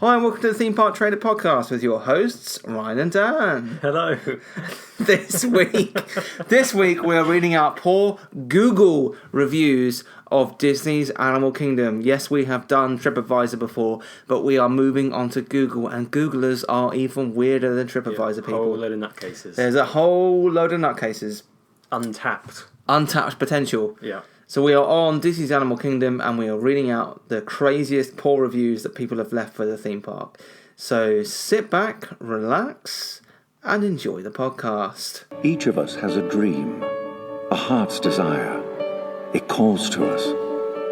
Hi and welcome to the Theme Park Trader Podcast with your hosts, Ryan and Dan. Hello. This week we are reading out poor Google reviews of Disney's Animal Kingdom. Yes, we have done TripAdvisor before, but we are moving on to Google, and Googlers are even weirder than TripAdvisor people. A whole load of nutcases. There's a whole load of nutcases. Untapped potential. Yeah. So we are on Disney's Animal Kingdom and we are reading out the craziest poor reviews that people have left for the theme park. So sit back, relax, and enjoy the podcast. Each of us has a dream, a heart's desire. It calls to us.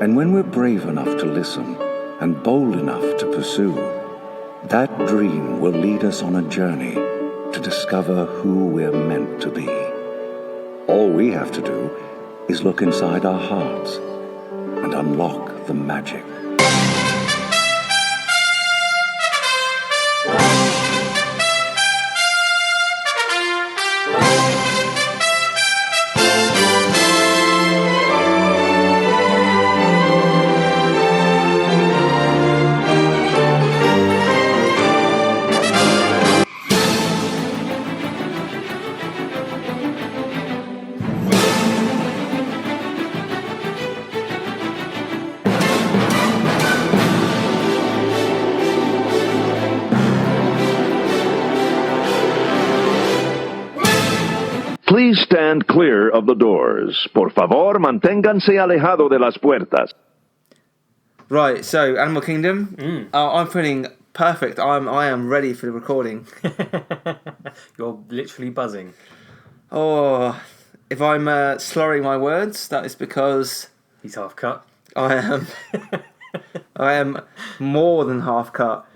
And when we're brave enough to listen and bold enough to pursue, that dream will lead us on a journey to discover who we're meant to be. All we have to do is look inside our hearts and unlock the magic. Please stand clear of the doors. Por favor, manténganse alejado de las puertas. Right, so Animal Kingdom. I'm feeling perfect. I am ready for the recording. You're literally buzzing. Oh, if I'm slurring my words, that is because He's half cut. I am more than half cut.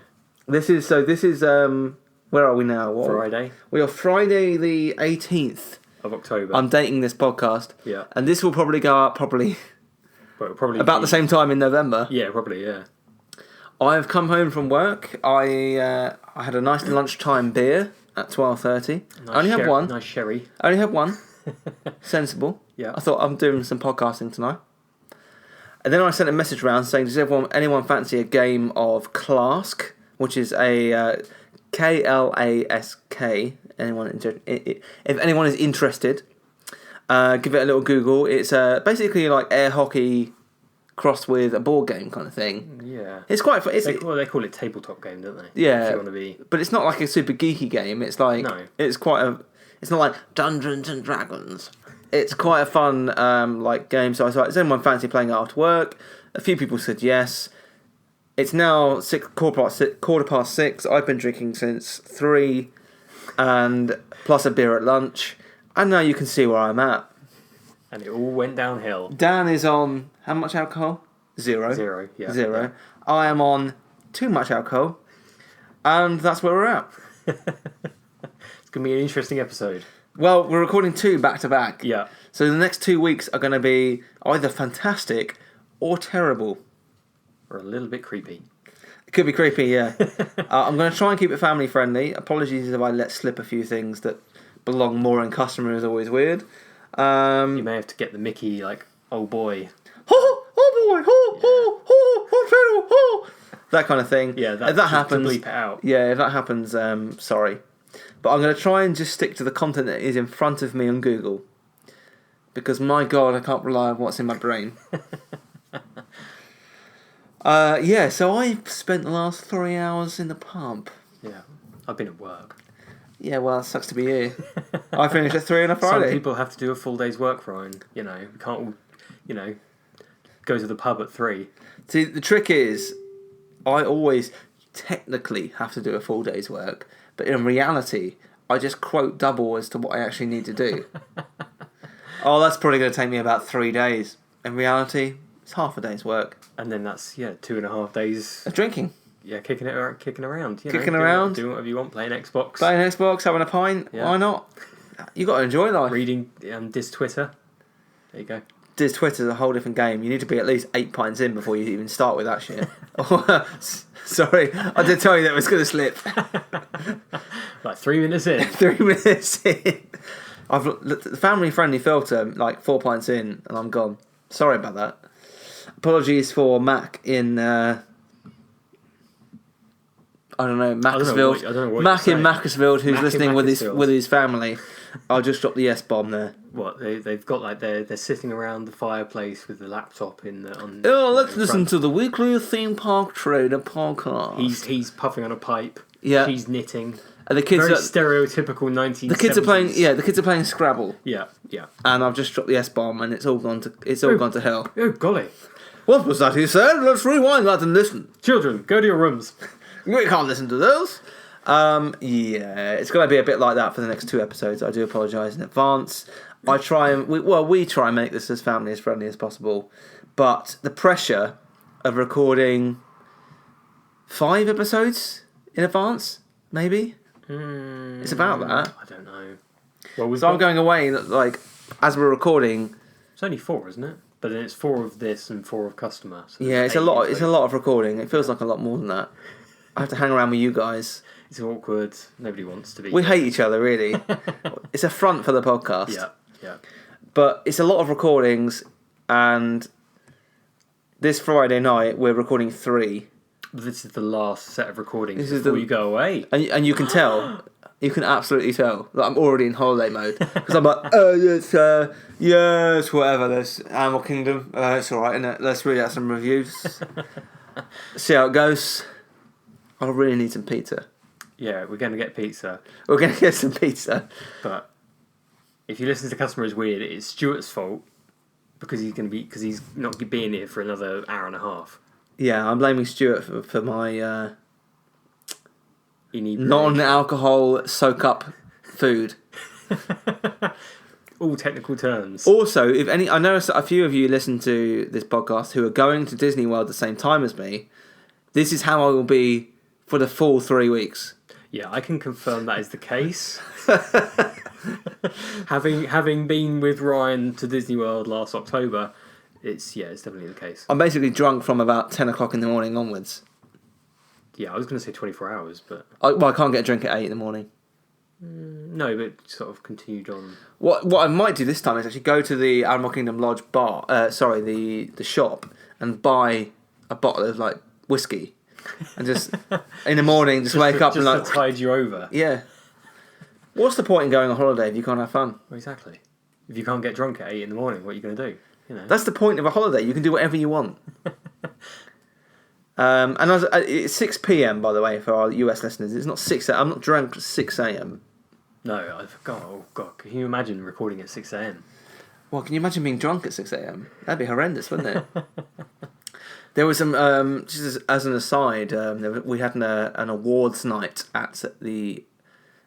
This is where are we now? Friday We are Friday the 18th. of October. I'm dating this podcast. Yeah. And this will probably go up Well, it'll probably about be- the same time in November. Yeah, probably, yeah. I've come home from work. I had a nice lunchtime beer at 12:30. I only had one. Nice sherry. I only had one. Sensible. Yeah. I thought I'm doing some podcasting tonight. And then I sent a message around saying, does anyone fancy a game of Clask, which is a Klask. If anyone is interested, give it a little Google. It's basically like air hockey crossed with a board game kind of thing. Yeah. It's quite fun. They call it tabletop game, don't they? Yeah. If you want to be... But it's not like a super geeky game. It's like No. it's not like Dungeons and Dragons. It's quite a fun like game. So I was like, does anyone fancy playing it after work? A few people said yes. It's now quarter past six. I've been drinking since 3, and plus a beer at lunch. And now you can see where I'm at. And it all went downhill. Dan is on how much alcohol? Zero. Zero, yeah. Zero. I am on too much alcohol, and that's where we're at. It's going to be an interesting episode. Well, we're recording 2 back to back. Yeah. So the next 2 weeks are going to be either fantastic or terrible. Or a little bit creepy. It could be creepy, yeah. I'm going to try and keep it family friendly. Apologies if I let slip a few things that belong more in customer is always weird. You may have to get the Mickey, like, oh boy. That kind of thing. Yeah, if that happens, to bleep it out. Yeah, if that happens, sorry. But I'm going to try and just stick to the content that is in front of me on Google. Because, my God, I can't rely on what's in my brain. So I spent the last 3 hours in the pub. Yeah. I've been at work. Yeah, well, it sucks to be you. I finished at 3 on a Friday. Some people have to do a full day's work, Ryan. You know, we can't all, go to the pub at 3. See, the trick is, I always technically have to do a full day's work, but in reality, I just quote double as to what I actually need to do. Oh, that's probably going to take me about 3 days. In reality, it's half a day's work. And then that's, 2.5 days. Of drinking. Yeah, kicking around. Kicking around. Doing whatever you want, playing Xbox. Playing Xbox, having a pint. Yeah. Why not? You got to enjoy life. Reading Diz Twitter. There you go. Diz Twitter's a whole different game. You need to be at least 8 pints in before you even start with that shit. Sorry, I did tell you that it was going to slip. Like 3 minutes in. 3 minutes in. I've the family-friendly filter, like 4 pints in, and I'm gone. Sorry about that. Apologies for Mac in I don't know, I don't know Macclesfield. what Mac you're in saying. Macclesfield, who's Mac in listening Macclesfield. with his family. I'll just drop the S-bomb there. What they've got like they're sitting around the fireplace with the laptop in the on. Oh, let's in listen front. to the weekly theme park trader podcast. He's puffing on a pipe. Yeah. She's knitting. And the kids Very are stereotypical 1970s. the kids are playing. Yeah, the kids are playing Scrabble. Yeah. And I've just dropped the S-bomb, and it's all gone to hell. Oh golly, What was that he said? Let's rewind that and listen. children, go to your rooms. We can't listen to those. Yeah, it's going to be a bit like that for the next 2 episodes. I do apologise in advance. We try and make this as family as friendly as possible, but the pressure of recording 5 episodes in advance, maybe, it's about that. I don't know. Well, So I'm going away like as we're recording. It's only 4, isn't it? But then it's 4 of this and 4 of customer. So Yeah, it's a there's 8 lot. in It's a lot of recording. It feels like a lot more than that. I have to hang around with you guys. It's awkward. Nobody wants to be. We hate each other, really. It's a front for the podcast. Yeah. But it's a lot of recordings, and this Friday night we're recording 3. This is the last set of recordings This is before the- you go away. And you can tell, you can absolutely tell that I'm already in holiday mode. Because I'm like, yes, whatever, there's Animal Kingdom. It's alright, isn't it? Let's read out some reviews. See how it goes. I really need some pizza. Yeah, we're going to get pizza. We're going to get some pizza. But if you listen to Customer is Weird, it's Stuart's fault because he's not being here for another hour and a half. Yeah, I'm blaming Stuart for my You non-alcohol soak-up food. all technical terms. Also, I know a few of you listen to this podcast who are going to Disney World at the same time as me. This is how I will be for the full 3 weeks. Yeah, I can confirm that is the case. having been with Ryan to Disney World last October, it's definitely the case. I'm basically drunk from about 10 o'clock in the morning onwards. Yeah, I was going to say 24 hours, but I can't get a drink at 8 in the morning. no, but sort of continued on. What I might do this time is actually go to the Animal Kingdom Lodge bar, the shop, and buy a bottle of like whiskey, and just in the morning just wake up and like to tide you over. yeah. What's the point in going on holiday if you can't have fun? Well, exactly. If you can't get drunk at 8 in the morning, what are you going to do? That's the point of a holiday. You can do whatever you want. And it's 6 p.m. by the way for our US listeners. It's not 6. I'm not drunk at 6 a.m. No, oh god, can you imagine recording at 6 a.m? Well, can you imagine being drunk at 6 a.m? That'd be horrendous, wouldn't it? There was some, just as an aside, we had an awards night at the.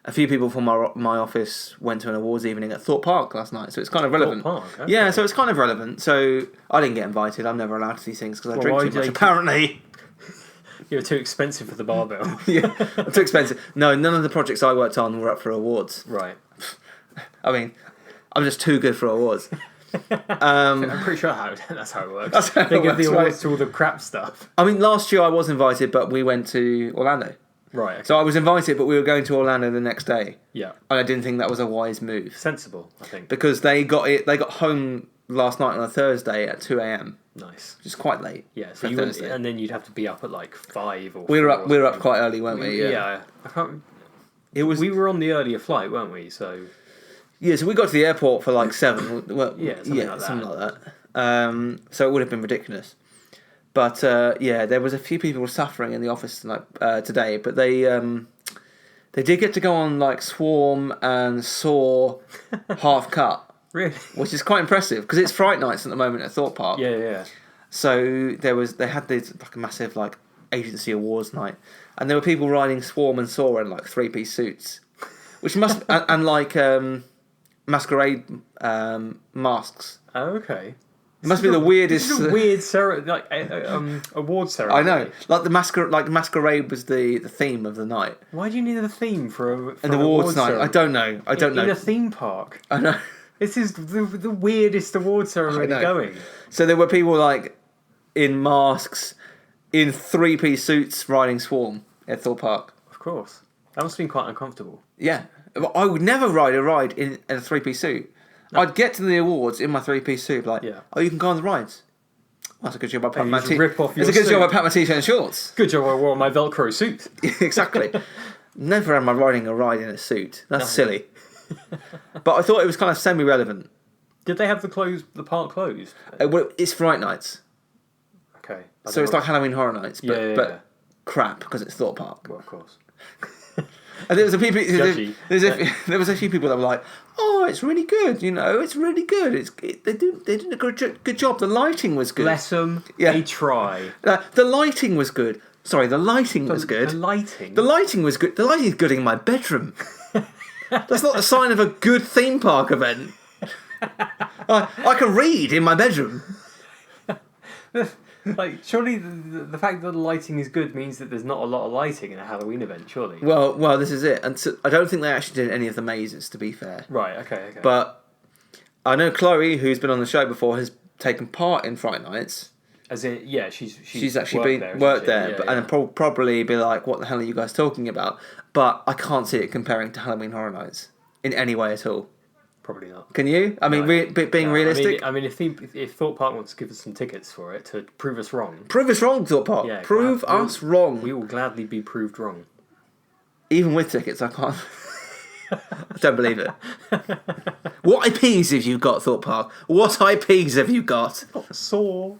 A few people from my office went to an awards evening at Thorpe Park last night, so it's kind of relevant. Thorpe Park, okay. Yeah, so it's kind of relevant. So I didn't get invited. I'm never allowed to these things because I drink too much. Apparently, You're too expensive for the barbell. yeah, I'm too expensive. No, none of the projects I worked on were up for awards. Right. I mean, I'm just too good for awards. I'm pretty sure that's how it works. That's how it they give works, the awards right. to all the crap stuff. I mean, last year I was invited, but we went to Orlando. Right. Okay. So I was invited, but we were going to Orlando the next day, Yeah. and I didn't think that was a wise move Sensible, I think. because they got home last night on a Thursday at 2 a.m, Nice. which is quite late. Yeah. for So you Thursday. and then you'd have to be up at like 5 or. We were 4 up. or We were up something. quite early, weren't we? Yeah. I can't. It was. We were on the earlier flight, weren't we? So. Yeah, so we got to the airport for like 7. Well, Yeah, something like that. something like that. So it would have been ridiculous. But yeah, there was a few people suffering in the office today, but they did get to go on like Swarm and Saw half cut, Really? which is quite impressive because it's Fright Nights at the moment at Thorpe Park. Yeah. So they had this like a massive like agency awards night, and there were people riding Swarm and Saw in like 3-piece suits, which must and like masquerade masks. Oh, okay. It must be the weirdest. This is a weird award ceremony. I know, like the masquerade was the theme of the night. Why do you need a theme for An awards night. ceremony? I don't know. I don't In know. a theme park. I know. This is the weirdest award ceremony know. going. So there were people like in masks, in 3-piece suits riding Swarm at Thorpe Park. Of course. That must have been quite uncomfortable. Yeah, I would never ride a ride in a 3-piece suit. I'd get to the awards in my 3-piece suit, like, Yeah. oh, you can go on the rides. Well, it's a good job I packed you my just t-shirt. rip off It's your a good job I suit. packed my t-shirt and shorts. Good job I wore my Velcro suit. Exactly. Never am I riding a ride in a suit. That's No. silly. But I thought it was kind of semi-relevant. Did they have the park closed? Well, it's Fright Nights. Okay. So it's like Halloween Horror Nights, but, Yeah. but crap, because it's Thorpe Park. Well, of course. And there was Judgy. there was a few people that were like, "Oh, it's really good. You know, it's really good. They did a good job. The lighting was good. Bless them. Yeah. They try. The lighting was good. Sorry, the lighting was good. The lighting. The lighting was good. The lighting is good in my bedroom. That's not a sign of a good theme park event. I can read in my bedroom. Like, surely the fact that the lighting is good means that there's not a lot of lighting in a Halloween event, surely. Well, this is it. And so, I don't think they actually did any of the mazes, to be fair. Right, okay. But I know Chloe, who's been on the show before, has taken part in Fright Nights. As in, yeah, she's actually worked there, Yeah, but, yeah. and probably be like, "What the hell are you guys talking about?" But I can't see it comparing to Halloween Horror Nights in any way at all. Probably not. Can you? I mean, No. being No, realistic. I mean, if Thorpe Park wants to give us some tickets for it to prove us wrong, Prove us wrong, Thorpe Park. Yeah, Prove us wrong. we will gladly be proved wrong. Even with tickets, I can't. I don't believe it. What IPs have you got, Thorpe Park? What IPs have you got? Saw.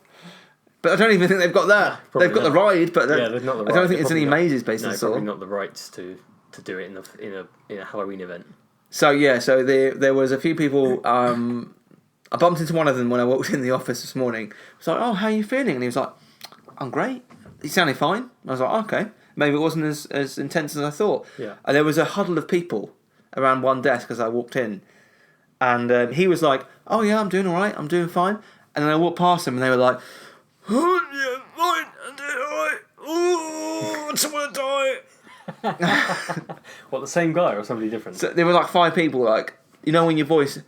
But I don't even think they've got that. Probably They've got the not. ride, but Yeah, they've not the I don't right- think it's any probably not- mazes based No, on probably Saw. not the rights to do it in a Halloween event. So yeah, there was a few people. I bumped into one of them when I walked in the office this morning. I was like, "Oh, how are you feeling?" And he was like, "I'm great." He sounded fine. I was like, "Okay, maybe it wasn't as intense as I thought." Yeah. And there was a huddle of people around one desk as I walked in, and he was like, "Oh yeah, I'm doing all right. I'm doing fine." And then I walked past them, and they were like, "Oh yeah, fine. I'm doing all right. Oh, I just want to die." What, the same guy or somebody different? So there were like 5 people, like, you know, when your voice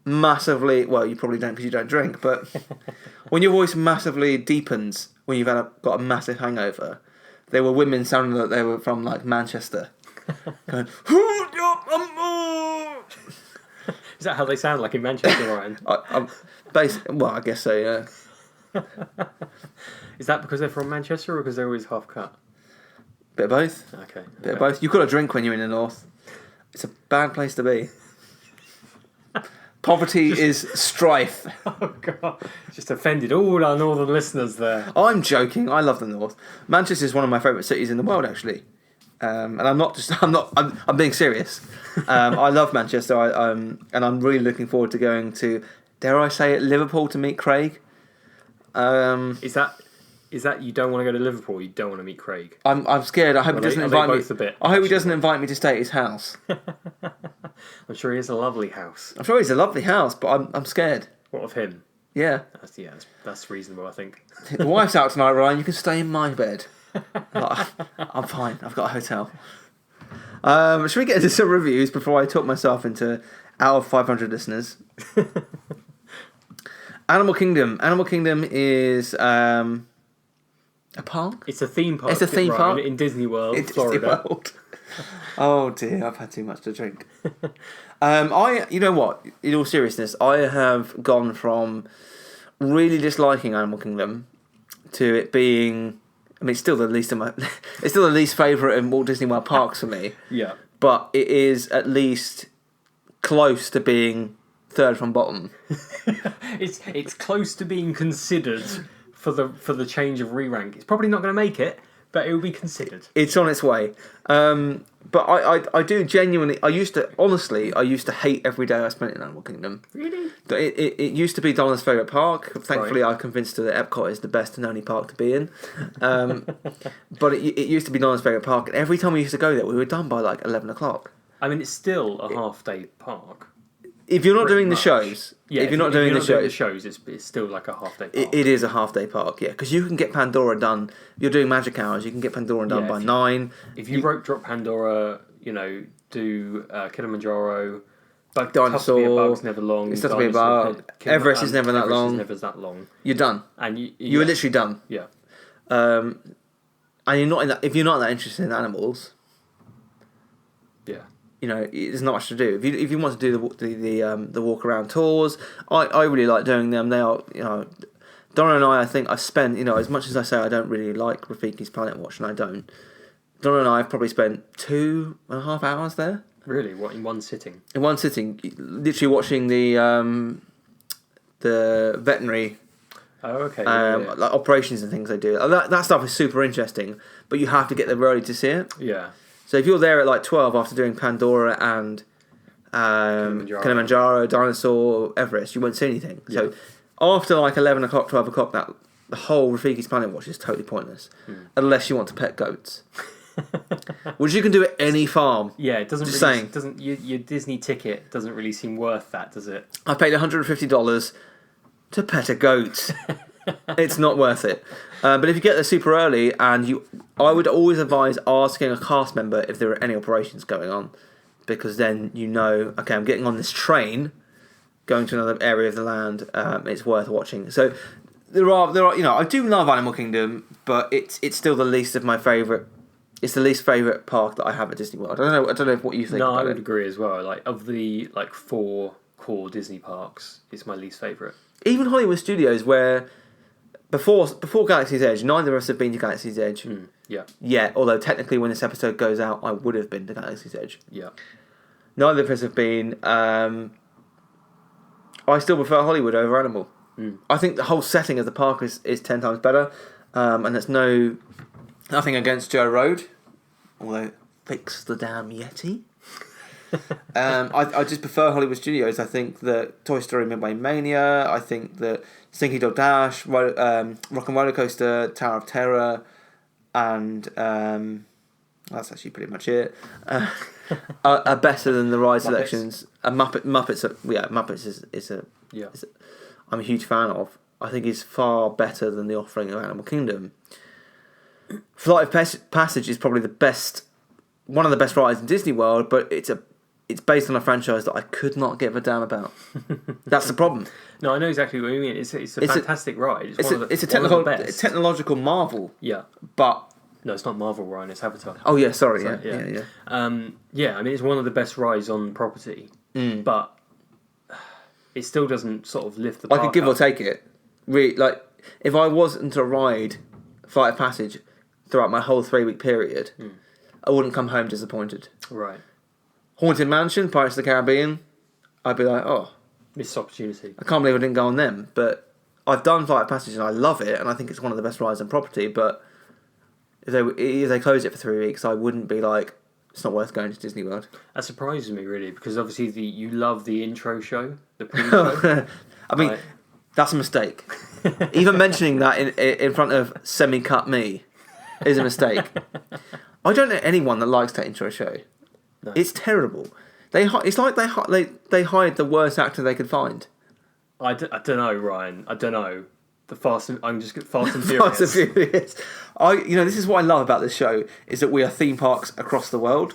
massively, well, you probably don't because you don't drink, but when your voice massively deepens when you've got a massive hangover, there were women sounding like they were from like Manchester, going, Is that how they sound like in Manchester, Ryan? well, I guess so, yeah. Is that because they're from Manchester or because they're always half cut? Bit of both. Okay. Bit of both. You've got to drink when you're in the north. It's a bad place to be. Poverty is strife. Oh god, just offended all our northern listeners there. I'm joking. I love the north. Manchester is one of my favourite cities in the world, actually. And I'm being serious. I love Manchester. And I'm really looking forward to going to, dare I say it, Liverpool to meet Craig. Is that you don't want to go to Liverpool? You don't want to meet Craig? I'm scared. I hope he doesn't invite me. both a bit, I hope he actually? doesn't invite me to stay at his house. I'm sure he has a lovely house. I'm sure he's a lovely house, but I'm scared. What of him? Yeah. That's reasonable, I think. The wife's out tonight, Ryan. You can stay in my bed. Like, I'm fine. I've got a hotel. Should we get into some reviews before I talk myself into out of 500 listeners? Animal Kingdom. Animal Kingdom is a park. It's a theme park. It's a theme Ryan, park in Disney World, It's Florida. Disney World. Oh dear, I've had too much to drink. You know what? In all seriousness, I have gone from really disliking Animal Kingdom to it being. I mean, it's still the least of my. It's still the least favourite in Walt Disney World parks for me. Yeah. But it is at least close to being third from bottom. It's close to being considered for the change of re-rank. It's probably not going to make it, but it will be considered. It's on its way. But I do genuinely. I used to hate every day I spent in Animal Kingdom. Really? It used to be Donna's favourite park. Thankfully, Right. I convinced her that Epcot is the best and only park to be in. But it used to be Donna's favourite park, and every time we used to go there, we were done by like 11 o'clock. I mean, it's still a half-day park. If you're not Pretty doing the much. shows, Yeah, if you're not doing the shows, it's still like a half-day park. it is a half-day park. Yeah, because you can get Pandora done. You're doing magic hours. You can get Pandora done Yeah, by if you- 9. If you rope drop Pandora, do Kilimanjaro, Dinosaur, Tusk Me a Bug's never long. It's Tusk Me a Dinosaur, Bug, Everest is never that Everest long. Is never that long. You're done. And You were literally done. yeah. And you're not in that. If you're not that interested in animals, Yeah. you know, there's not much to do. If you want to do the walk around tours, I really like doing them. They are, Donna and I think I've spent, as much as I say I don't really like Rafiki's Planet Watch, and I don't, Donna and I have probably spent 2.5 hours there. Really? What, in one sitting? In one sitting, literally watching the veterinary Okay. like operations and things they do. That stuff is super interesting, but you have to get there early to see it. Yeah. So if you're there at like 12 after doing Pandora and Kilimanjaro, Dinosaur, Everest, you won't see anything. Yeah. So after like 11 o'clock, 12 o'clock, the whole Rafiki's Planet Watch is totally pointless, unless you want to pet goats, which you can do at any farm. Yeah, it doesn't. Just really, saying. Doesn't your Disney ticket doesn't really seem worth that, does it? I paid $150 to pet a goat. It's not worth it. But if you get there super early, I would always advise asking a cast member if there are any operations going on, because then okay, I'm getting on this train, going to another area of the land. It's worth watching. So there are. I do love Animal Kingdom, but it's still the least of my favourite. It's the least favourite park that I have at Disney World. I don't know what you think. No, about I would it. agree as well. Like, of the 4 core Disney parks, it's my least favourite. Even Hollywood Studios, where before Galaxy's Edge, neither of us have been to Galaxy's Edge. Yeah. Yeah, although technically when this episode goes out, I would have been to Galaxy's Edge. Yeah. Neither of us have been. I still prefer Hollywood over Animal. I think the whole setting of the park is 10 times better, and there's nothing against Joe Road, although fix the damn Yeti. I just prefer Hollywood Studios. I think that Toy Story Midway Mania, I think that Stinky Dog Dash, Rock and Roller Coaster, Tower of Terror, and that's actually pretty much it, are better than the ride selections. Muppets is I'm a huge fan of. I think it's far better than the offering of Animal Kingdom. Flight of Passage is probably one of the best rides in Disney World, but it's based on a franchise that I could not give a damn about. That's the problem. No, I know exactly what you mean. It's a fantastic ride. It's a technological marvel. Yeah. But no, it's not Marvel, Ryan. It's Avatar. Oh yeah, sorry. So, Yeah. I mean, it's one of the best rides on property, but it still doesn't sort of lift the park I could give up. or take it. Really, like, if I wasn't to ride Flight of Passage throughout my whole 3-week period, I wouldn't come home disappointed. Right. Haunted Mansion, Pirates of the Caribbean, I'd be like, oh, missed opportunity. I can't believe I didn't go on them. But I've done Flight of Passage and I love it, and I think it's one of the best rides on property. But if they close it for 3 weeks, I wouldn't be like, it's not worth going to Disney World. That surprises me, really, because obviously you love the intro show, the pre-show. I mean, that's a mistake. Even mentioning that in front of semi-cut me is a mistake. I don't know anyone that likes that intro show. No. It's terrible. It's like they hired the worst actor they could find. I don't know, Ryan. I don't know. Fast and Furious. Fast and Furious. This is what I love about this show, is that we are theme parks across the world.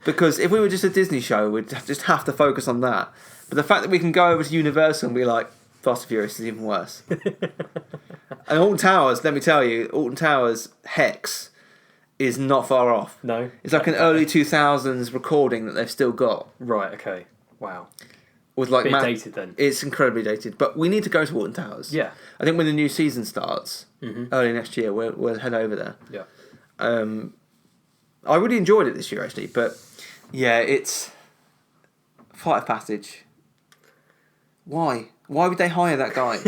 Because if we were just a Disney show, we'd just have to focus on that. But the fact that we can go over to Universal and be like, Fast and Furious is even worse. And Alton Towers, let me tell you, Alton Towers Hex is not far off. No? It's like an early 2000s recording that they've still got. Right, okay. Wow. With like dated then. It's incredibly dated, but we need to go to Alton Towers. Yeah. I think when the new season starts, early next year, we'll head over there. Yeah. I really enjoyed it this year, actually, but yeah, it's Flight of Passage. Why? Why would they hire that guy?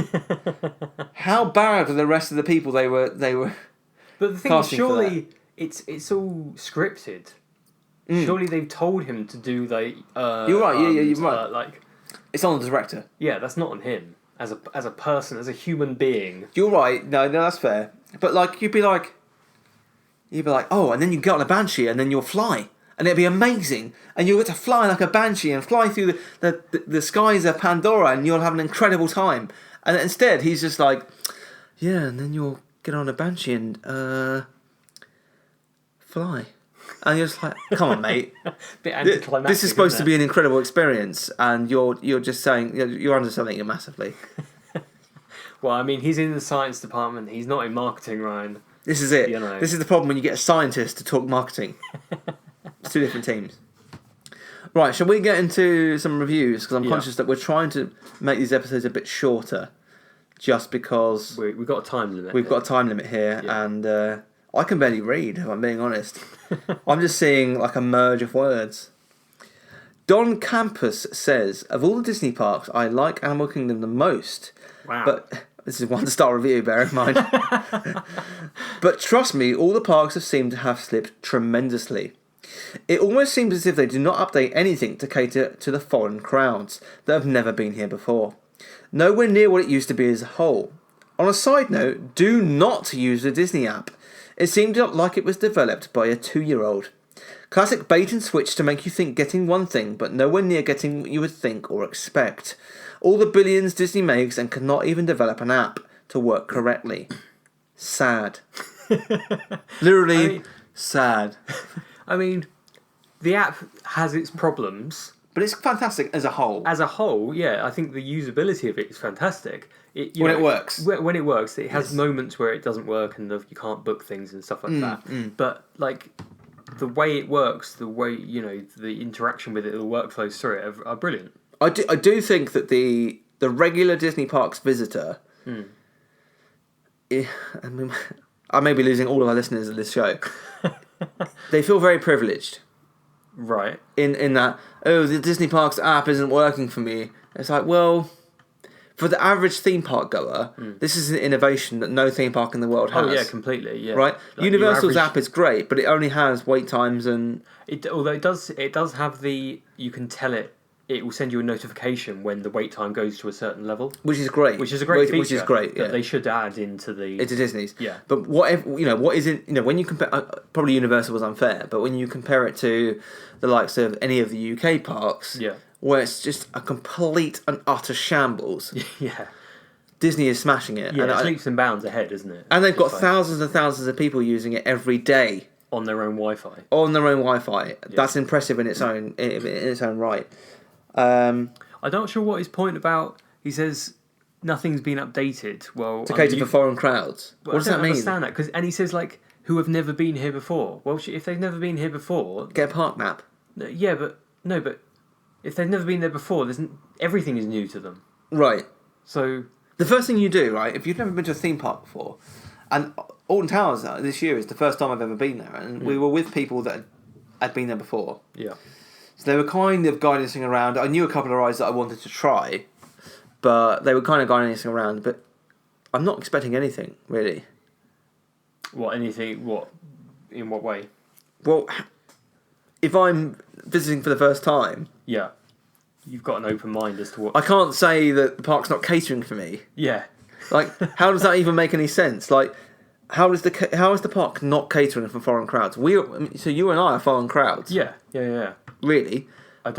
How bad are the rest of the people they were? But the thing is, surely it's all scripted. Surely they've told him to do the. You're right. Yeah, you're right. Like, it's on the director. Yeah, that's not on him as a person, as a human being. You're right. No, that's fair. But like, you'd be like, oh, and then you get on a banshee, and then you'll fly, and it'd be amazing, and you'll get to fly like a banshee and fly through the skies of Pandora, and you'll have an incredible time. And instead, he's just like, yeah, and then you'll get on a banshee and fly. And you're just like, come on, mate. Bit anticlimactic. This is supposed to be an incredible experience, and you're just saying you're underselling it massively. Well, I mean, he's in the science department. He's not in marketing, Ryan. This is it. This is the problem when you get a scientist to talk marketing. It's two different teams. Right, shall we get into some reviews? Because I'm conscious that we're trying to make these episodes a bit shorter. just because We've got a time limit. we've got a time limit here, and I can barely read, if I'm being honest. I'm just seeing like a merge of words. Don Campus says, of all the Disney parks, I like Animal Kingdom the most. Wow. But this is 1-star review, bear in mind. But trust me, all the parks have seemed to have slipped tremendously. It almost seems as if they do not update anything to cater to the foreign crowds that have never been here before. Nowhere near what it used to be as a whole. On a side note, do not use the Disney app. It seemed like it was developed by a 2-year-old. Classic bait and switch to make you think getting one thing, but nowhere near getting what you would think or expect. All the billions Disney makes and cannot even develop an app to work correctly. Sad. Literally, sad. I mean, the app has its problems. But it's fantastic as a whole. As a whole, yeah, I think the usability of it is fantastic. It works. When it works, it has moments where it doesn't work and you can't book things and stuff like that. But, like, the way it works, the way, the interaction with it, the workflows through it are brilliant. I do think that the regular Disney Parks visitor, I may be losing all of our listeners of this show, they feel very privileged. Right. In that, the Disney Parks app isn't working for me. It's like, well, for the average theme park goer, this is an innovation that no theme park in the world has. Oh yeah, completely. Yeah. Right. Like Universal's app is great, but it only has wait times and. Although it does have you can tell it. It will send you a notification when the wait time goes to a certain level, which is great. Which is a great feature. Which is great. Yeah. That they should add into Disney's. Yeah. But what is it? When you compare, probably Universal was unfair, but when you compare it to the likes of any of the UK parks, where it's just a complete and utter shambles. Yeah. Disney is smashing it. Yeah, it's leaps and bounds ahead, isn't it? And they've got thousands and thousands of people using it every day on their own Wi-Fi. Yeah. That's impressive in its own right. I'm not sure what his point about. He says nothing's been updated. Well, to cater for foreign crowds. What does that mean? I don't understand that and he says like who have never been here before. Well, if they've never been here before, get a park map. Yeah, but if they've never been there before, everything is new to them. Right. So the first thing you do, right, if you've never been to a theme park before, and Alton Towers this year is the first time I've ever been there, and we were with people that had been there before. Yeah. So they were kind of guiding us around. I knew a couple of rides that I wanted to try, but they were kind of guiding us around. But I'm not expecting anything, really. What, anything? What? In what way? Well, if I'm visiting for the first time... Yeah. You've got an open mind as to what... I can't say that the park's not catering for me. Yeah. Like, how does that even make any sense? Like, how is the park not catering for foreign crowds? So you and I are foreign crowds. Yeah. Really? I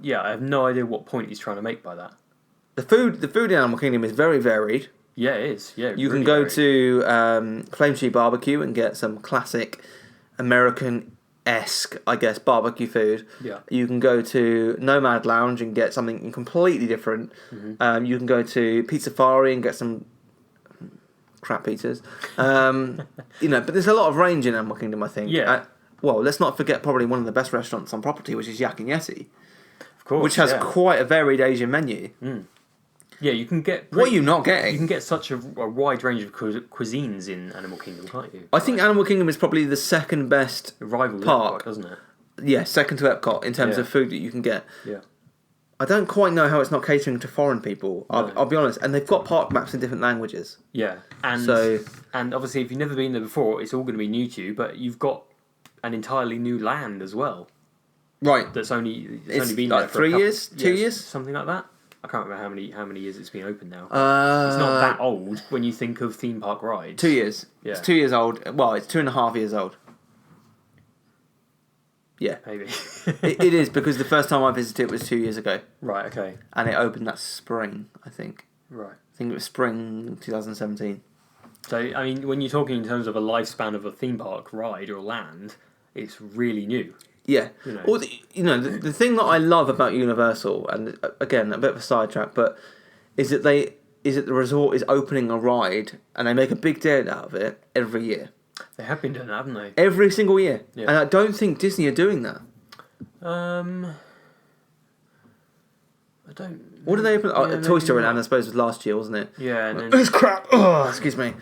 have no idea what point he's trying to make by that. The food in Animal Kingdom is very varied. Yeah, it is. Yeah, you can go to Flame Tree Barbecue and get some classic American-esque, I guess, barbecue food. Yeah. You can go to Nomad Lounge and get something completely different. Mm-hmm. You can go to Pizzafari and get some crap pizzas. But there's a lot of range in Animal Kingdom, I think. Yeah. Well, let's not forget probably one of the best restaurants on property, which is Yak and Yeti. Of course, which has quite a varied Asian menu. Mm. Yeah, you can get... What are you not getting? You can get such a wide range of cuisines in Animal Kingdom, can't you? I think Animal Kingdom is probably the second best rival park, Epcot, doesn't it? Yeah, second to Epcot in terms of food that you can get. Yeah. I don't quite know how it's not catering to foreign people. I'll be honest. And they've got park maps in different languages. Yeah. And obviously if you've never been there before, it's all going to be new to you, but you've got an entirely new land as well. Right. That's only it's been like there for 3 years? 2 years? Something like that. I can't remember how many years it's been open now. It's not that old when you think of theme park rides. 2 years. Yeah. It's 2 years old. Well, it's 2.5 years old. Yeah. Maybe. it is, because the first time I visited it was 2 years ago. Right, okay. And it opened that spring, I think. Right. I think it was spring 2017. So, I mean, when you're talking in terms of a lifespan of a theme park ride or land, it's really new. Yeah. The thing that I love about Universal, and again, a bit of a sidetrack, but is that the resort is opening a ride and they make a big deal out of it every year. They have been doing that, haven't they? Every single year. Yeah. And I don't think Disney are doing that. I don't. What did they open? Yeah, Toy Story not. Land, I suppose, was last year, wasn't it? Yeah, and then, It's crap. Oh, excuse me.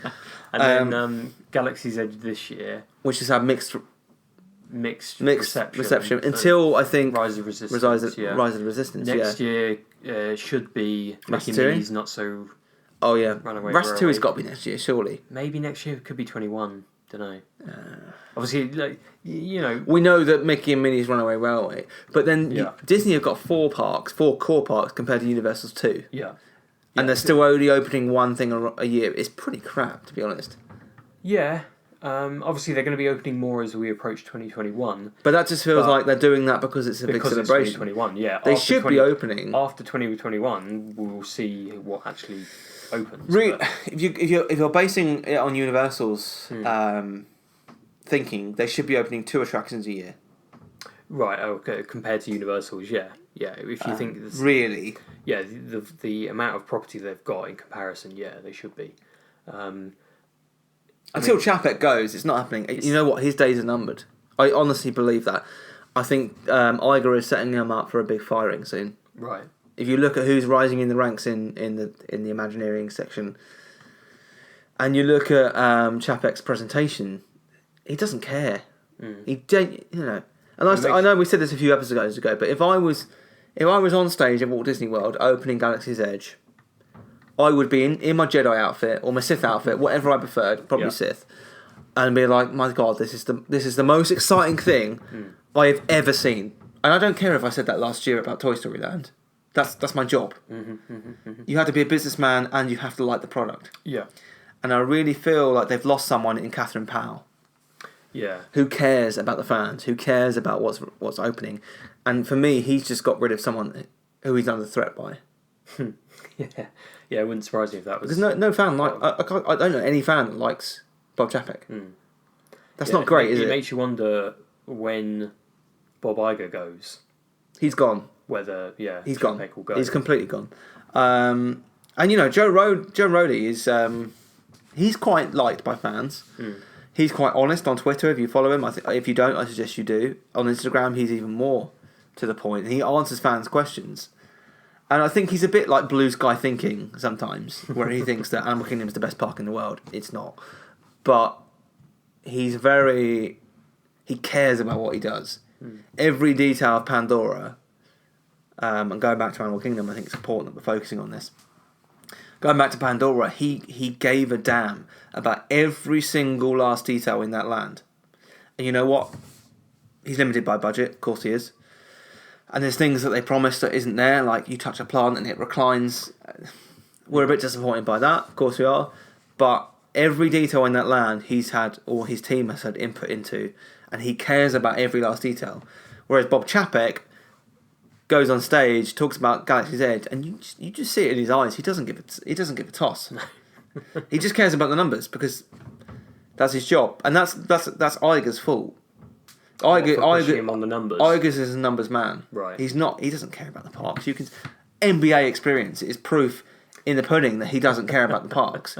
and then Galaxy's Edge this year. Which has had mixed reception. until I think Rise of Resistance. Rise of the Resistance. Next year should be Mickey Ratatouille? Minnie's Not So. Oh yeah, Runaway Ratatouille's Railway. got to be next year, surely. Maybe next year could be 21. Don't know. Obviously, like, you know. We know that Mickey and Minnie's Runaway Railway, but then Disney have got 4 core parks compared to Universal's 2. Yeah. And they're still only opening one thing a year. It's pretty crap, to be honest. Yeah. Obviously, they're going to be opening more as we approach 2021. But that just feels like they're doing that because it's a big celebration. It's 2021, yeah. They should be opening. After 2021, we'll see what actually opens. If you're basing it on Universal's thinking, they should be opening 2 attractions a year. Right. Okay. Compared to Universal's, yeah. If you think this, really, yeah, the amount of property they've got in comparison, yeah, they should be. Until Chapek goes, it's not happening. You know what? His days are numbered. I honestly believe that. I think Iger is setting him up for a big firing soon. Right. If you look at who's rising in the ranks in the Imagineering section, and you look at Chapek's presentation, he doesn't care. He And I know we said this a few episodes ago, but if I was on stage at Walt Disney World opening Galaxy's Edge, I would be in my Jedi outfit or my Sith outfit, whatever I preferred, probably Sith, and be like, my God, this is the most exciting thing I have ever seen. And I don't care if I said that last year about Toy Story Land. That's my job. You have to be a businessman and you have to like the product. Yeah. And I really feel like they've lost someone in Catherine Powell. Yeah. Who cares about the fans? Who cares about what's opening? And for me, he's just got rid of someone who he's under threat by. Yeah, it wouldn't surprise me if that was... Because no fan I don't know any fan that likes Bob Chapek. That's not great, is it? It makes you wonder when Bob Iger goes. He's gone. Whether he's Chapek gone. Will go. He's completely gone. And Joe Rohde is he's quite liked by fans. He's quite honest on Twitter. If you follow him, I think if you don't, I suggest you do. On Instagram, he's even more to the point, and he answers fans' questions. And I think he's a bit like blue sky thinking sometimes, where he thinks that Animal Kingdom is the best park in the world. It's not, but he cares about what he does. Every detail of Pandora. And going back to Animal Kingdom, I think it's important that we're focusing on this. Going back to Pandora, he gave a damn about every single last detail in that land. And you know what? He's limited by budget, of course he is. And there's things that they promised that isn't there, like you touch a plant and it reclines. We're a bit disappointed by that, of course we are. But every detail in that land he's had, or his team has had input into, and he cares about every last detail. Whereas Bob Chapek goes on stage, talks about Galaxy's Edge, and you just see it in his eyes. He doesn't give a toss. He just cares about the numbers because that's his job, and that's Iger's fault. Iger him on the numbers. Iger's is a numbers man. Right. He's not. He doesn't care about the parks. You can NBA experience is proof in the pudding that he doesn't care about the parks.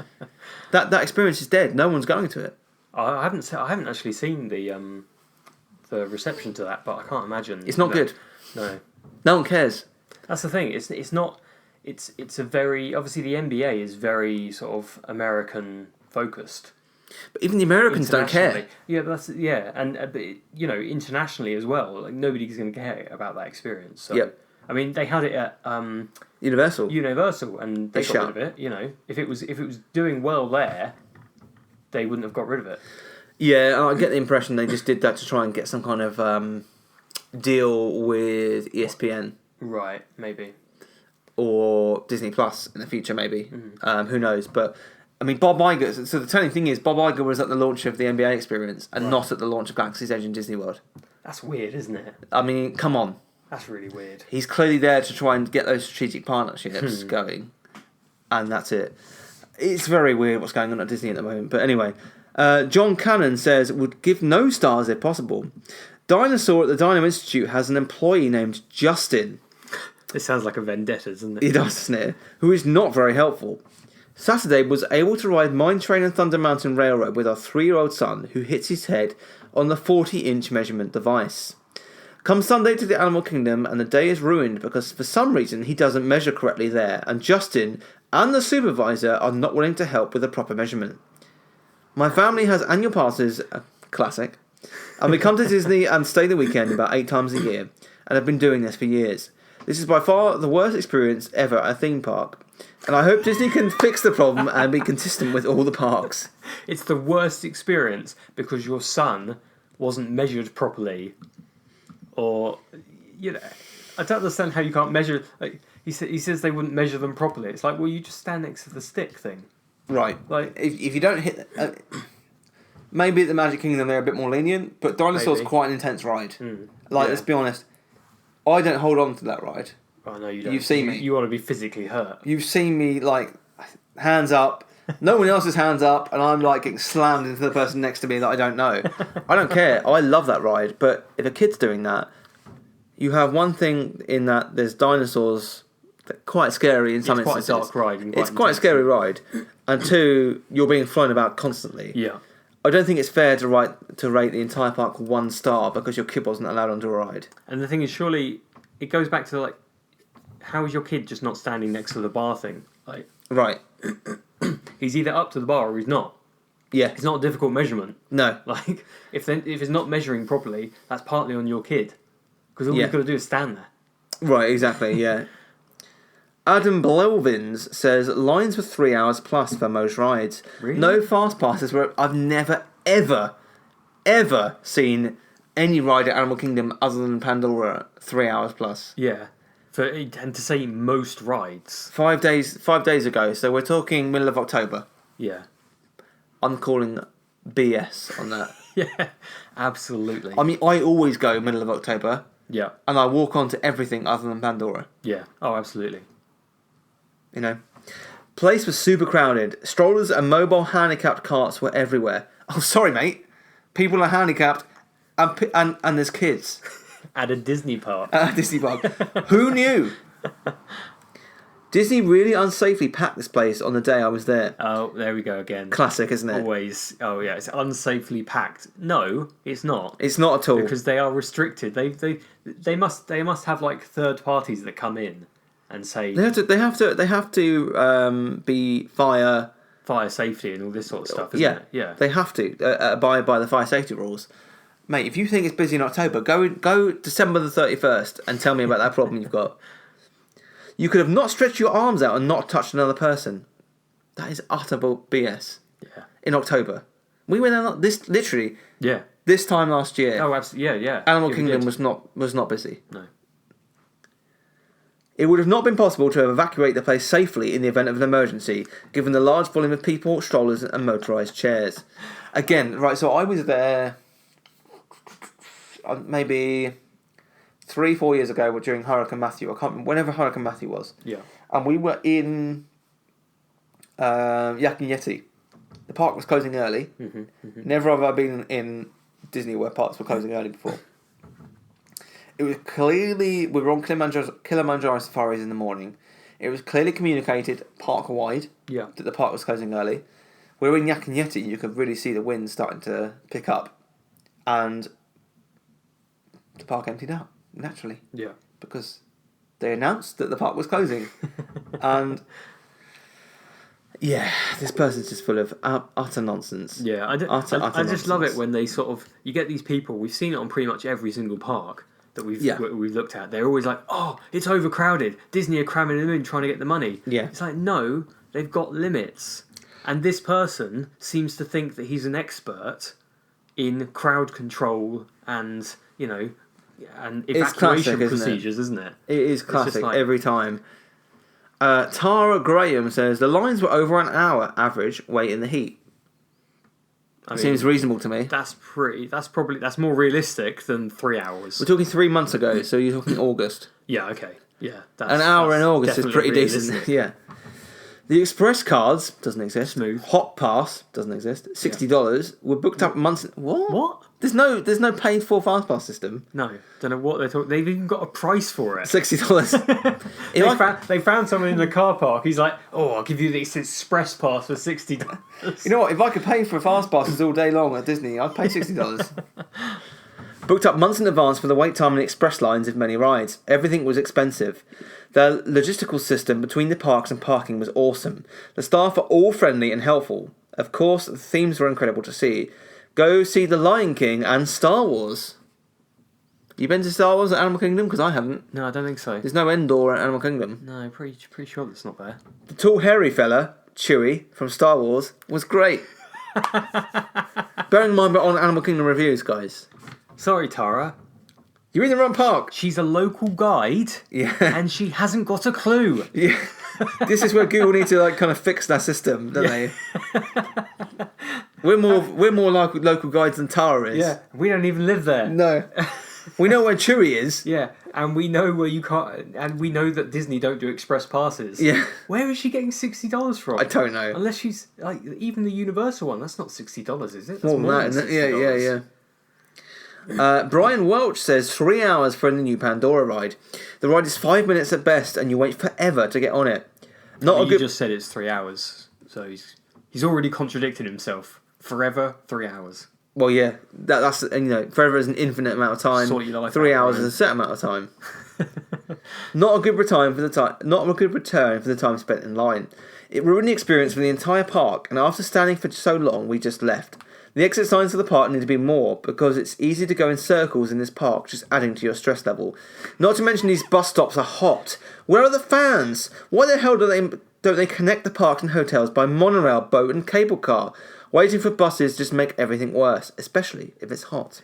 That experience is dead. No one's going to it. I haven't actually seen the reception to that, but I can't imagine. It's not good. No. No one cares. That's the thing. It's not. It's a very obviously the NBA is very sort of American focused. But even the Americans don't care. Yeah, but but internationally as well, like nobody's going to care about that experience. So, yep. I mean, they had it at Universal, and they got rid of it. You know, if it was doing well there, they wouldn't have got rid of it. Yeah, I get the impression they just did that to try and get some kind of deal with ESPN, right? Maybe, or Disney Plus in the future, maybe. Who knows? But I mean, Bob Iger. So the telling thing is, Bob Iger was at the launch of the NBA experience and not at the launch of Galaxy's Edge in Disney World. That's weird, isn't it? I mean, come on. That's really weird. He's clearly there to try and get those strategic partnerships going, and that's it. It's very weird what's going on at Disney at the moment. But anyway, John Cannon says would give no stars if possible. Dinosaur at the Dino Institute has an employee named Justin. It sounds like a vendetta, doesn't it? He does, doesn't it? Who is not very helpful. Saturday was able to ride Mine Train and Thunder Mountain Railroad with our 3-year-old son, who hits his head on the 40-inch measurement device. Come Sunday to the Animal Kingdom and the day is ruined because for some reason he doesn't measure correctly there and Justin and the supervisor are not willing to help with the proper measurement. My family has annual passes, classic, and we come to Disney and stay the weekend about 8 times a year and have been doing this for years. This is by far the worst experience ever at a theme park. And I hope Disney can fix the problem and be consistent with all the parks. It's the worst experience because your son wasn't measured properly. Or, you know, I don't understand how you can't measure. Like he says they wouldn't measure them properly. It's like, well, you just stand next to the stick thing. Right. Like if you don't hit... maybe at the Magic Kingdom they're a bit more lenient, but Dinosaur's quite an intense ride. Let's be honest. I don't hold on to that ride. Oh, no, you don't. You've seen me. You want to be physically hurt. You've seen me, like, hands up. No one else's hands up, and I'm, like, getting slammed into the person next to me that I don't know. I don't care. I love that ride. But if a kid's doing that, you have one thing in that there's dinosaurs that are quite scary in some instances. It's quite a dark ride. It's quite a scary ride. And two, you're being flown about constantly. Yeah. I don't think it's fair to rate the entire park 1 star because your kid wasn't allowed onto a ride. And the thing is, surely it goes back to like, how is your kid just not standing next to the bar thing? Like, right, he's either up to the bar or he's not. Yeah, it's not a difficult measurement. No, like if it's not measuring properly, that's partly on your kid because all you've got to do is stand there. Right, exactly. Yeah. Adam Blelvins says lines were 3 hours plus for most rides. Really? No fast passes. I've never, ever seen any ride at Animal Kingdom other than Pandora 3 hours plus. Yeah, and to say most rides. 5 days ago. So we're talking middle of October. Yeah, I'm calling BS on that. Yeah, absolutely. I mean, I always go middle of October. Yeah, and I walk onto everything other than Pandora. Yeah. Oh, absolutely. You know, place was super crowded. Strollers and mobile handicapped carts were everywhere. Oh, sorry, mate. People are handicapped, and there's kids at a Disney park. At a Disney park. Who knew? Disney really unsafely packed this place on the day I was there. Oh, there we go again. Classic, isn't it? Always. Oh yeah, it's unsafely packed. No, it's not. It's not at all because they are restricted. They must have like third parties that come in and say they have to be fire safety and all this sort of stuff. Isn't it? Yeah, they have to abide by the fire safety rules. Mate, if you think it's busy in October, go December the 31st and tell me about that problem you've got. You could have not stretched your arms out and not touched another person. That is utter BS. Yeah. In October, we went out this time last year. Oh, absolutely. Yeah. Animal Kingdom was not busy. No. It would have not been possible to evacuate the place safely in the event of an emergency, given the large volume of people, strollers, and motorised chairs. Again, right. So I was there maybe 3-4 years ago during Hurricane Matthew. I can't remember, whenever Hurricane Matthew was. Yeah. And we were in Yak and Yeti. The park was closing early. Mm-hmm, mm-hmm. Never have I been in Disney where parks were closing early before. It was clearly... We were on Kilimanjaro safaris in the morning. It was clearly communicated park-wide that the park was closing early. We were in Yak and Yeti. You could really see the wind starting to pick up. And the park emptied out. Naturally. Yeah. Because they announced that the park was closing. And yeah, this person's just full of utter nonsense. Yeah, I just love it when they sort of... You get these people, we've seen it on pretty much every single park that we've looked at. They're always like, oh, it's overcrowded. Disney are cramming them in trying to get the money. Yeah. It's like, no, they've got limits. And this person seems to think that he's an expert in crowd control and, you know... and evacuation procedures, isn't it? It is classic every time. Tara Graham says the lines were over an hour average wait in the heat. Seems reasonable to me. That's more realistic than 3 hours. We're talking 3 months ago, so you're talking August. Yeah, okay. Yeah. An hour in August is pretty decent. Yeah. The Express Cards doesn't exist. Smooth. Hot Pass doesn't exist. $60 were booked up months. What? There's no paid for fast pass system. No, don't know what they're talking. They've even got a price for it. $60. They found someone in the car park. He's like, "Oh, I'll give you this Express Pass for $60." You know what? If I could pay for fast passes all day long at Disney, I'd pay $60. Booked up months in advance for the wait time and express lines of many rides. Everything was expensive. The logistical system between the parks and parking was awesome. The staff are all friendly and helpful. Of course, the themes were incredible to see. Go see The Lion King and Star Wars. You been to Star Wars at Animal Kingdom? Because I haven't. No, I don't think so. There's no Endor at Animal Kingdom. No, pretty sure that's not there. The tall hairy fella, Chewie, from Star Wars, was great. Bearing in mind we're on Animal Kingdom reviews, guys. Sorry, Tara. You're in the wrong park. She's a local guide. Yeah. And she hasn't got a clue. Yeah. This is where Google need to kind of fix their system, don't they? We're more like local guides than Tara is. Yeah. We don't even live there. No. We know where Chewie is. Yeah. And we know where you can't. And we know that Disney don't do express passes. Yeah. Where is she getting $60 from? I don't know. Unless she's like even the Universal one. That's not $60, is it? That's More than that, isn't it? Yeah. Brian Welch says 3 hours for the new Pandora ride. The ride is 5 minutes at best, and you wait forever to get on it. You just said it's 3 hours, so he's already contradicted himself. Forever, 3 hours. Well, yeah, that's forever is an infinite amount of time. Sort your life 3 out, hours Ryan. is a set amount of time. Not a good return for the time spent in line. It ruined the experience for the entire park, and after standing for so long, we just left. The exit signs for the park need to be more, because it's easy to go in circles in this park, just adding to your stress level. Not to mention these bus stops are hot. Where are the fans? Why the hell don't they connect the parks and hotels by monorail, boat and cable car? Waiting for buses just make everything worse, especially if it's hot.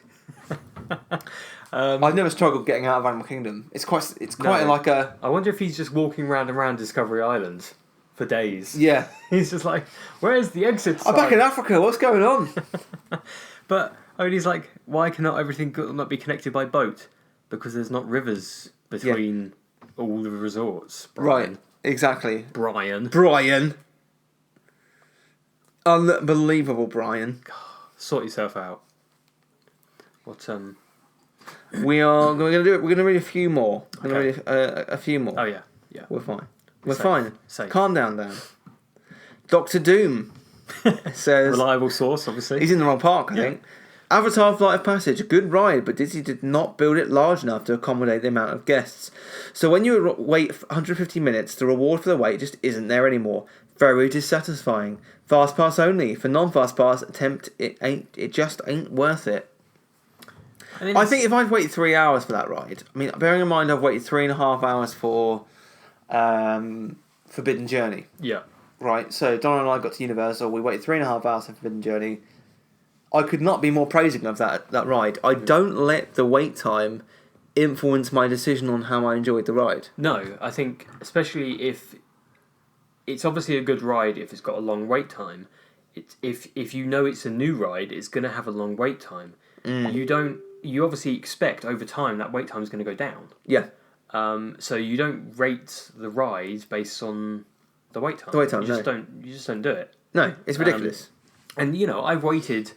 I've never struggled getting out of Animal Kingdom. It's quite like a... I wonder if he's just walking round and round Discovery Island for days. Yeah. He's just like, where's the exit sign? I'm back in Africa, what's going on? But he's like, why cannot everything not be connected by boat? Because there's not rivers between all the resorts. Brian. Right, exactly. Brian. Unbelievable, Brian. Sort yourself out. What, We're going to do it. We're going to read a few more. We're going Okay. to read a few more. Oh, yeah. We're fine. We're Safe. fine. Safe. Calm down, Dan. Doctor Doom says... Reliable source, obviously. He's in the wrong park, I think. Avatar Flight of Passage, a good ride, but Disney did not build it large enough to accommodate the amount of guests. So when you wait 150 minutes, the reward for the wait just isn't there anymore. Very dissatisfying. Fast pass only. For non-fast pass attempt, it just ain't worth it. I think if I'd waited 3 hours for that ride, I mean, bearing in mind I've waited 3.5 hours for Forbidden Journey. Yeah. Right, so Donna and I got to Universal, we waited 3.5 hours for Forbidden Journey. I could not be more praising of that ride. I don't let the wait time influence my decision on how I enjoyed the ride. No, I think especially if it's obviously a good ride if it's got a long wait time. If you know it's a new ride, it's going to have a long wait time. You obviously expect over time that wait time is going to go down. Yeah. So you don't rate the ride based on the wait time. The wait time, you just don't do it. No, it's ridiculous. And I've waited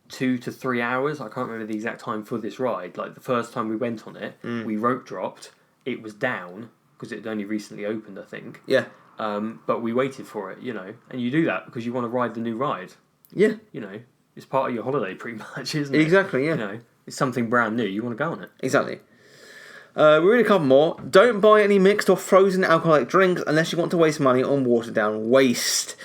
2 to 3 hours. I can't remember the exact time for this ride. Like the first time we went on it, we rope dropped. It was down because it had only recently opened, I think. Yeah. But we waited for it, and you do that because you want to ride the new ride. Yeah. It's part of your holiday pretty much, isn't it? Exactly, yeah. It's something brand new. You want to go on it. Exactly. We read a couple more. Don't buy any mixed or frozen alcoholic drinks unless you want to waste money on watered down waste.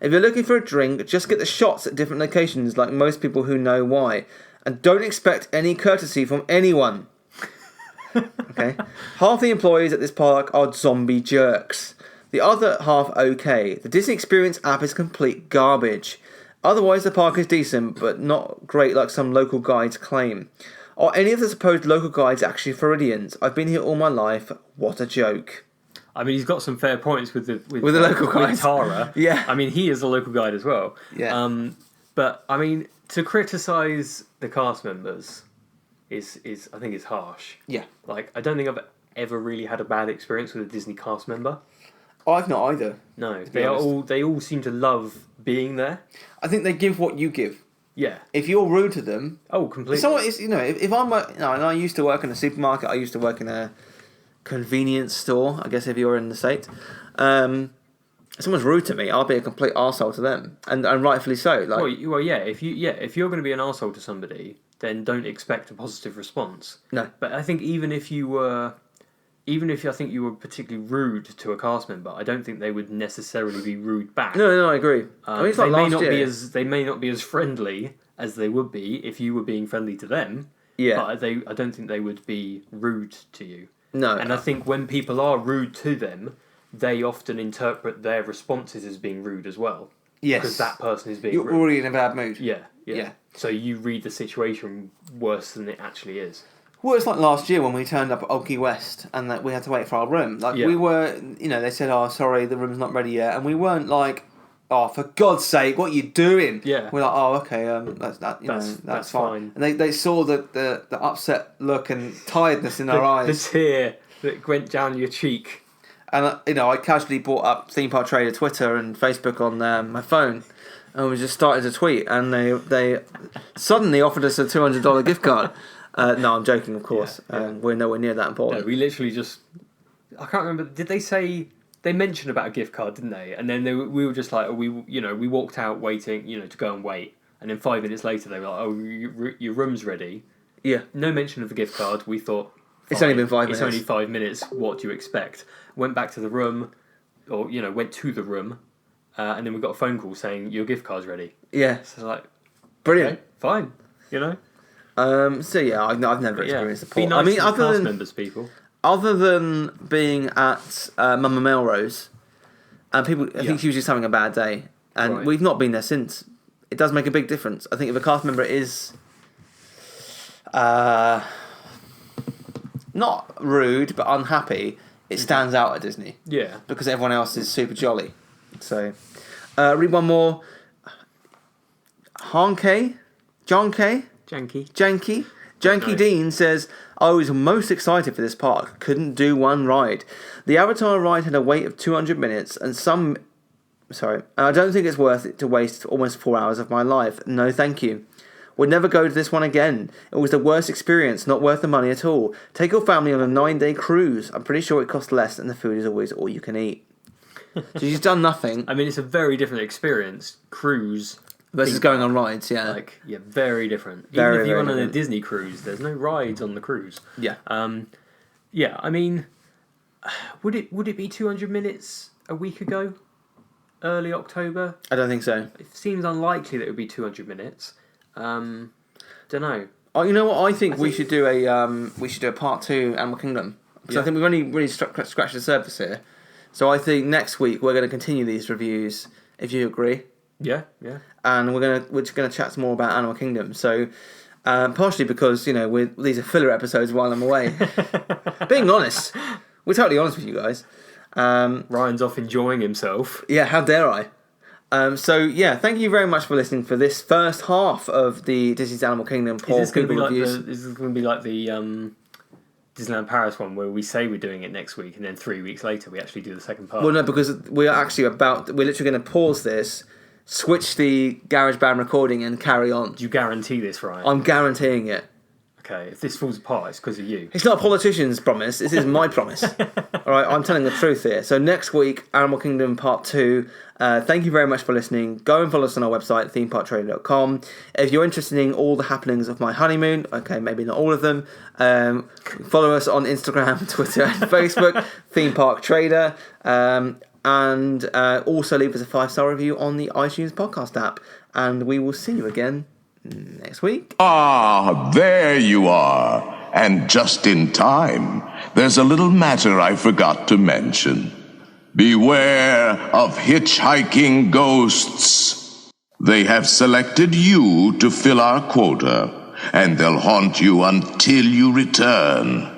If you're looking for a drink, just get the shots at different locations like most people who know why. And don't expect any courtesy from anyone. Okay? Half the employees at this park are zombie jerks. The other half okay. The Disney Experience app is complete garbage. Otherwise the park is decent, but not great like some local guides claim. Are any of the supposed local guides actually Floridians? I've been here all my life. What a joke. I mean, he's got some fair points with the local guide. With Tara. Yeah. I mean, he is a local guide as well. Yeah. But I mean, to criticise the cast members is I think is harsh. Yeah. Like, I don't think I've ever really had a bad experience with a Disney cast member. I've not either. No, they all seem to love being there. I think they give what you give. Yeah. If you're rude to them, completely. Someone is, if I'm, and I used to work in a supermarket, I used to work in a convenience store. I guess if you're in the States, if someone's rude to me, I'll be a complete arsehole to them, and rightfully so. Like, well, yeah. If you're going to be an arsehole to somebody, then don't expect a positive response. No. But I think even if I think you were particularly rude to a cast member, I don't think they would necessarily be rude back. No, I agree. I mean, it's like last year. They may not be as friendly as they would be if you were being friendly to them. Yeah. But I don't think they would be rude to you. No. And I think when people are rude to them, they often interpret their responses as being rude as well. Yes. Because that person is being You're rude. already in a bad mood. Yeah. Yeah. So you read the situation worse than it actually is. Well, it's like last year when we turned up at Old Key West and that we had to wait for our room. Like, we were, they said, "Oh, sorry, the room's not ready yet." And we weren't like, "Oh, for God's sake, what are you doing?" Yeah. We're like, "Oh, okay, that's fine." And they saw the upset look and tiredness in our eyes. The tear that went down your cheek. And, I casually brought up Theme Park Trader Twitter and Facebook on my phone. And we just started to tweet. And they suddenly offered us a $200 gift card. No, I'm joking, of course. Yeah. We're nowhere near that important. No, we literally just... I can't remember. Did they say... They mentioned about a gift card, didn't they? And then we were just like... we walked out waiting, to go and wait. And then 5 minutes later, they were like, "Oh, your room's ready." Yeah. No mention of the gift card. We thought... It's only been 5 minutes. It's only 5 minutes. What do you expect? Went back to the room, or, went to the room, and then we got a phone call saying, "Your gift card's ready." Yeah. So, like... Brilliant. Okay, fine, So yeah, I've never experienced the Be port. nice I mean, to the cast members, people. Other than being at Mama Melrose, and people, I think she was just having a bad day, and we've not been there since. It does make a big difference. I think if a cast member is not rude but unhappy, it stands out at Disney. Yeah, because everyone else is super jolly. So, read one more. John K. Janky Nice. Dean says, "I was most excited for this park. Couldn't do one ride. The Avatar ride had a wait of 200 minutes and I don't think it's worth it to waste almost 4 hours of my life. No, thank you. Would never go to this one again. It was the worst experience, not worth the money at all. Take your family on a 9-day cruise. I'm pretty sure it costs less and the food is always all you can eat." So she's done nothing. I mean, it's a very different experience. Cruise... versus going on rides, yeah. Very different. Very, Even if you're very on a different. Disney cruise, there's no rides on the cruise. Yeah. I mean, would it be 200 minutes a week ago? Early October? I don't think so. It seems unlikely that it would be 200 minutes. Don't know. Oh, you know what? I think we should do a part 2 Animal Kingdom. Because I think we've only really scratched the surface here. So I think next week we're going to continue these reviews, if you agree. Yeah. And we're just gonna chat some more about Animal Kingdom. So, partially because these are filler episodes while I'm away. Being honest, we're totally honest with you guys. Ryan's off enjoying himself. Yeah, how dare I? Thank you very much for listening for this first half of the Disney's Animal Kingdom Is this going reviews. to be like the Disneyland Paris one where we say we're doing it next week and then 3 weeks later we actually do the second part? Well, no, because we're literally going to pause this, switch the GarageBand recording and carry on. Do you guarantee this, Ryan? I'm guaranteeing it. Okay, if this falls apart, it's because of you. It's not a politician's promise, this is my promise. Alright, I'm telling the truth here. So next week, Animal Kingdom Part 2. Thank you very much for listening. Go and follow us on our website, themeparktrader.com. If you're interested in all the happenings of my honeymoon, okay, maybe not all of them, follow us on Instagram, Twitter, and Facebook, Theme Park Trader. And also leave us a 5-star review on the iTunes podcast app. And we will see you again next week. Ah, there you are. And just in time. There's a little matter I forgot to mention. Beware of hitchhiking ghosts. They have selected you to fill our quota, and they'll haunt you until you return.